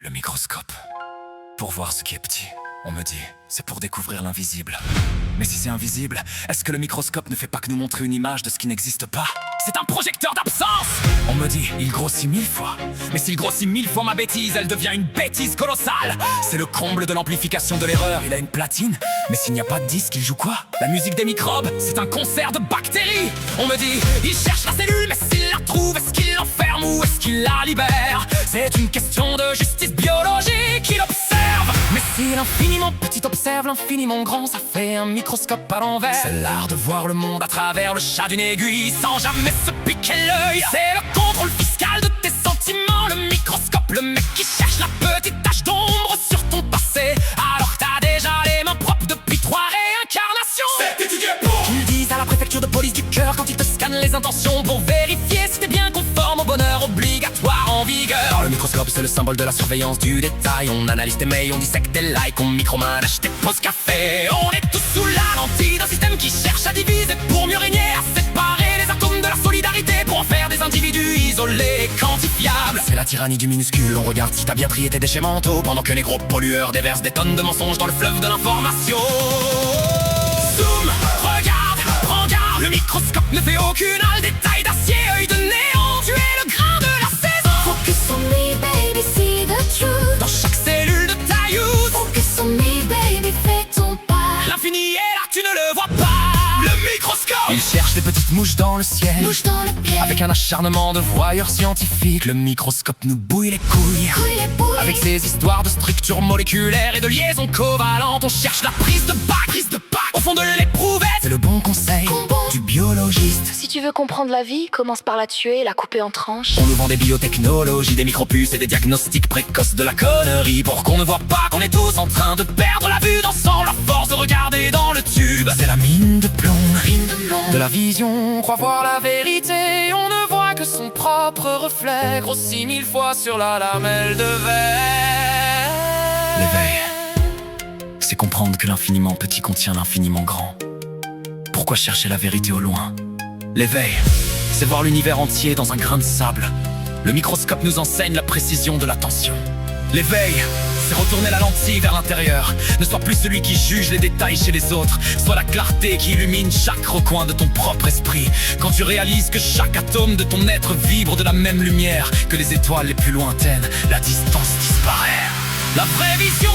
Le microscope. Pour voir ce qui est petit, on me dit, c'est pour découvrir l'invisible. Mais si c'est invisible, est-ce que le microscope ne fait pas que nous montrer une image de ce qui n'existe pas? C'est un projecteur d'absence! On me dit, il grossit 1000 fois. Mais s'il grossit 1000 fois ma bêtise, elle devient une bêtise colossale! C'est le comble de l'amplification de l'erreur, il a une platine. Mais s'il n'y a pas de disque, il joue quoi? La musique des microbes, c'est un concert de bactéries! On me dit, il cherche la cellule, mais s'il la trouve, est-ce qu'il l'enferme ou est-ce qu'il la libère? C'est une question de justice biologique, il observe! Mais si l'infiniment petit observe l'infiniment grand, ça fait un microscope à l'envers. C'est l'art de voir le monde à travers le chat d'une aiguille sans jamais se piquer l'œil. C'est le contrôle fiscal de tes sentiments, le microscope, le mec qui cherche la petite tache d'ombre sur ton passé. Alors que t'as déjà les mains propres depuis 3 réincarnations. C'est étudié pour qu'ils disent à la préfecture de police du cœur quand ils te scannent les intentions pour vérifier si t'es bien conforme au bonheur obligatoire en vigueur. Dans le microscope, c'est le symbole de la surveillance du détail. On analyse tes mails, on dissecte tes likes, on micromanage tes pauses café. On est tous sous la lentille d'un système qui cherche à diviser pour mieux régner, à séparer les atomes de la solidarité pour en faire des individus isolés et quantifiables. C'est la tyrannie du minuscule, on regarde si t'as bien trié tes déchets mentaux pendant que les gros pollueurs déversent des tonnes de mensonges dans le fleuve de l'information. Zoom, regarde, prends garde, le microscope ne fait aucune halle, détail d'acier, œil de néant, tu es le grain de la saison. Focus on me, baby, see the truth. Dans chaque cellule de ta youth, Focus on me, baby, fais ton pas. l'infini est là, tu ne le vois pas. Le microscope, il cherche des petites mouches dans le ciel, Bouge dans le pied, avec un acharnement de voyeur scientifique. Le microscope nous bouille les couilles. couille les bouilles. Avec ses histoires de structures moléculaires et de liaisons covalentes, on cherche la prise de bac, au fond de l'éprouvette. C'est le bon conseil du biologiste. Si tu veux comprendre la vie, commence par la tuer et la couper en tranches. On nous vend des biotechnologies, des micropuces et des diagnostics précoces de la connerie pour qu'on ne voit pas qu'on est tous en train de perdre la vue, dansant la force de regarder dans le tube. C'est la mine de plomb de la vision, on croit voir la vérité, on ne voit que son propre reflet grossi 1000 fois sur la lamelle de verre. L'éveil, c'est comprendre que l'infiniment petit contient l'infiniment grand. Pourquoi chercher la vérité au loin? L'éveil, c'est voir l'univers entier dans un grain de sable. Le microscope nous enseigne la précision de l'attention. L'éveil, c'est retourner la lentille vers l'intérieur. Ne sois plus celui qui juge les détails chez les autres. Sois la clarté qui illumine chaque recoin de ton propre esprit. Quand tu réalises que chaque atome de ton être vibre de la même lumière, que les étoiles les plus lointaines, la distance disparaît. La vraie vision